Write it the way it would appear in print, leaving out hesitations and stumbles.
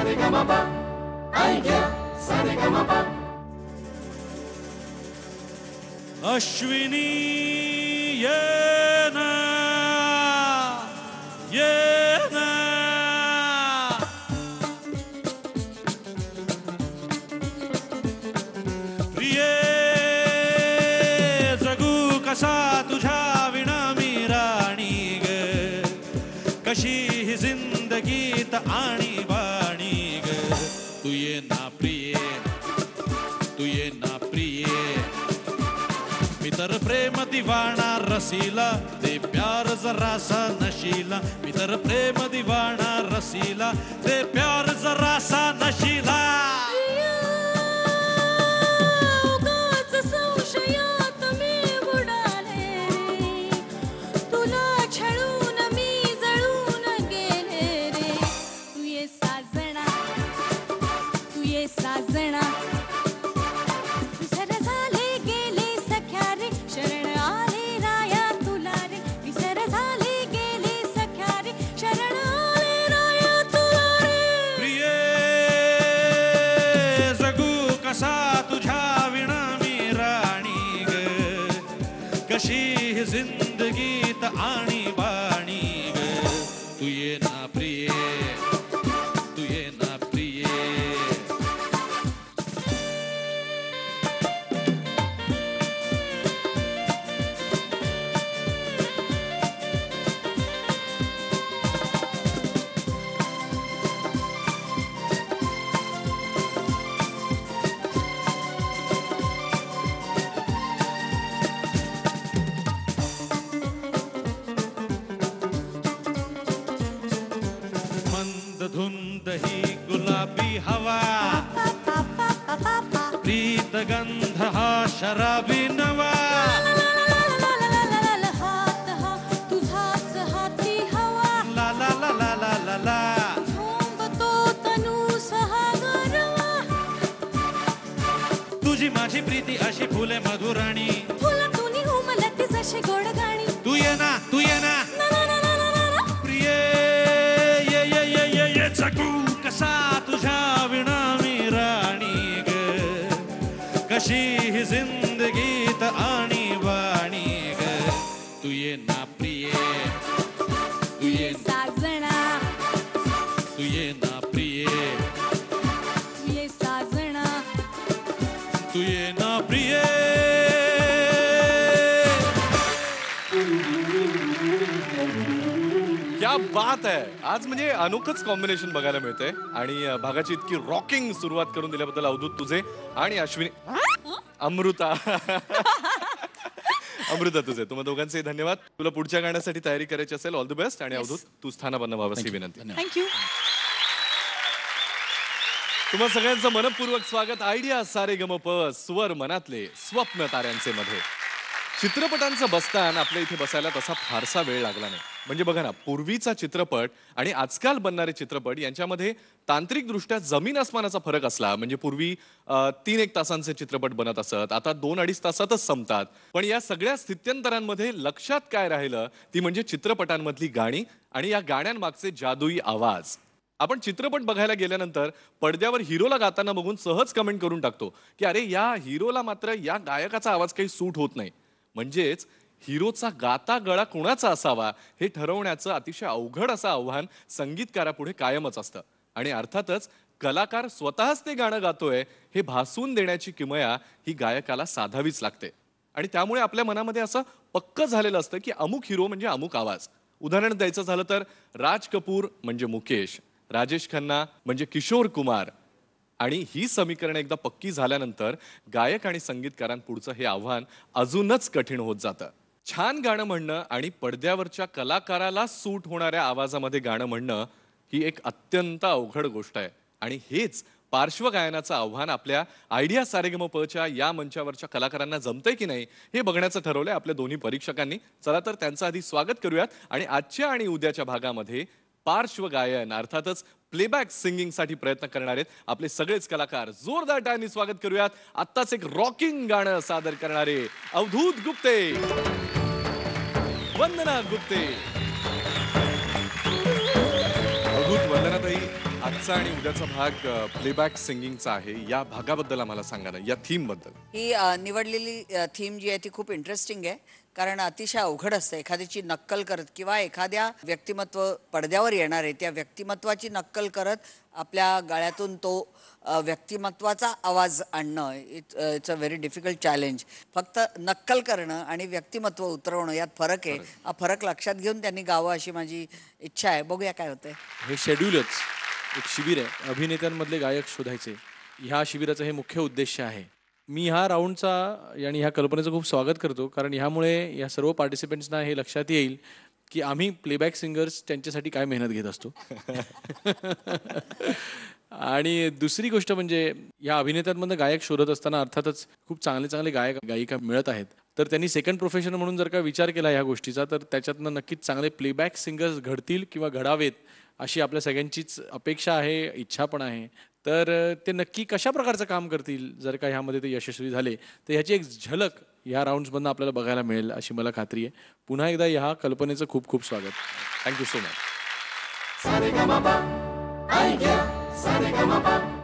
Saregama idea Saregama Ashwini ये ना प्रिये जगू कसा तुझ्या विना मी राणी ग कशी ही जिंदगीत आणि बाणी ग तू ये ना प्रिये तू ये ना प्रिये मी तर प्रेम दिवाणा रसीला ते प्यार जरासा नशीला मी तर प्रेम दिवाणा रसीला ते प्यार जरासा नशीला कशी जिंदगीत आणि बाणी ग तू ये ना प्रिये तू ये ना प्रिये धुंद ही गुलाबी हवा प्रीत गंध हा शराबी नवा हात हा तुझाच हाती हवा ला ला ला ला ला ला ला झोंबतो तनू सहागरवा तुझी माझी प्रीती अशी फुले मधुराणी फुलं तुनी उमलती जशी गोड गाणी तू ये ना प्रिये जगू कसा तुझ्या विना मी राणी ग कशी ही जिंदगीत आणि बाणी ग तू ये ना प्रिये तू ये साजना तू ये ना प्रिये ये साजना तू ये ना प्रिये क्या बात आहे आज म्हणजे अनोखच कॉम्बिनेशन बघायला मिळतंय आणि भागाची इतकी रॉकिंग सुरुवात करून दिल्याबद्दल अवधूत तुझे आणि अश्विनी अमृता तुझे तुम्हा दोघांचे धन्यवाद. तुला पुढच्या गाण्यासाठी तयारी करायची असेल ऑल द बेस्ट आणि अवधूत तू स्थानापन्न व्हावंस ही विनंती. थँक्यू. तुम्हा सगळ्यांचं मनपूर्वक स्वागत आयडिया सारेगमप स्वर मनातले स्वप्न ताऱ्यांचे मध्ये. चित्रपटांचं बस्तान आपल्या इथे बसायला तसा फारसा वेळ लागला नाही. म्हणजे बघा ना पूर्वीचा चित्रपट आणि आजकाल बनणारे चित्रपट यांच्यामध्ये तांत्रिकदृष्ट्या जमीन आसमानाचा फरक असला. म्हणजे पूर्वी 3-1 तासांचे चित्रपट बनत असत आता 2-2.5 तासातच संपतात. पण या सगळ्या स्थित्यंतरांमध्ये लक्षात काय राहिलं ती म्हणजे चित्रपटांमधली गाणी आणि या गाण्यांमागचे जादुई आवाज. आपण चित्रपट बघायला गेल्यानंतर पडद्यावर हिरोला गाताना बघून सहज कमेंट करून टाकतो की अरे या हिरोला मात्र या गायकाचा आवाज काही सूट होत नाही. म्हणजेच हिरोचा गाता गळा कोणाचा असावा हे ठरवण्याचं अतिशय अवघड असं आव्हान संगीतकारापुढे कायमच असतं. आणि अर्थातच कलाकार स्वतःच ते गाणं गातोय हे भासून देण्याची किमया ही गायकाला साधावीच लागते. आणि त्यामुळे आपल्या मनामध्ये असं पक्क झालेलं असतं की अमुक हिरो म्हणजे अमुक आवाज. उदाहरण द्यायचं झालं तर राज कपूर म्हणजे मुकेश, राजेश खन्ना म्हणजे किशोर कुमार. आणि ही समीकरण एकदा पक्की झाल्यानंतर गायक आणि संगीतकारांपुढचं हे आव्हान अजूनच कठीण होत जातं. छान गाणं म्हणणं आणि पडद्यावरच्या कलाकाराला सूट होणाऱ्या आवाजामध्ये गाणं म्हणणं ही एक अत्यंत अवघड गोष्ट आहे. आणि हेच पार्श्वगायनाचं आव्हान आपल्या आयडिया सारेगमपच्या या मंचावरच्या कलाकारांना जमतंय की नाही हे बघण्याचं ठरवलंय आपल्या दोन्ही परीक्षकांनी. चला तर त्यांचं आधी स्वागत करूयात आणि आजच्या आणि उद्याच्या भागामध्ये पार्श्वगायन अर्थातच प्लेबॅक सिंगिंग साठी प्रयत्न करणार आहेत आपले सगळेच कलाकार. जोरदार टाळ्यांनी स्वागत करूयात. आत्ताच एक रॉकिंग गाणं सादर करणारे अवधूत गुप्ते, वंदना गुप्ते. अवधूत, वंदनाताई, आजचा आणि उद्याचा भाग प्लेबॅक सिंगिंगचा आहे. या भागाबद्दल आम्हाला सांगा ना, या थीम बद्दल. ही निवडलेली थीम जी आहे ती खूप इंटरेस्टिंग आहे, कारण अतिशय अवघड असतं एखाद्याची नक्कल करत किंवा एखाद्या व्यक्तिमत्व पडद्यावर येणार आहे त्या व्यक्तिमत्वाची नक्कल करत आपल्या गळ्यातून तो व्यक्तिमत्वाचा आवाज आणणं it's a very difficult challenge. फक्त नक्कल करणं आणि व्यक्तिमत्व उतरवणं यात फरक आहे. हा फरक लक्षात घेऊन त्यांनी गावं अशी माझी इच्छा आहे. बघूया काय होतंय. हे शेड्यूलच एक शिबिर आहे, अभिनेत्यांमधले गायक शोधायचे. ह्या शिबिराचं हे मुख्य उद्देश आहे. मी ह्या राऊंडचा आणि ह्या कल्पनेचं खूप स्वागत करतो, कारण ह्यामुळे या सर्व पार्टिसिपेंट्सना हे लक्षात येईल की आम्ही प्लेबॅक सिंगर्स त्यांच्यासाठी काय मेहनत घेत असतो. आणि दुसरी गोष्ट म्हणजे या अभिनेत्यांमधनं गायक शोधत असताना अर्थातच खूप चांगले चांगले गायक गायिका मिळत आहेत. तर त्यांनी सेकंड प्रोफेशन म्हणून जर का विचार केला ह्या गोष्टीचा, तर त्याच्यातनं नक्कीच चांगले प्लेबॅक सिंगर्स घडतील किंवा घडावेत अशी आपल्या सगळ्यांचीच अपेक्षा आहे, इच्छा पण आहे. तर ते नक्की कशा प्रकारचं काम करतील जर का ह्यामध्ये ते यशस्वी झाले, तर ह्याची एक झलक ह्या राऊंड्समधनं आपल्याला बघायला मिळेल अशी मला खात्री आहे. पुन्हा एकदा ह्या कल्पनेचं खूप खूप स्वागत. Thank you so much. Saregamapa idea Sa Re Ga Ma Pa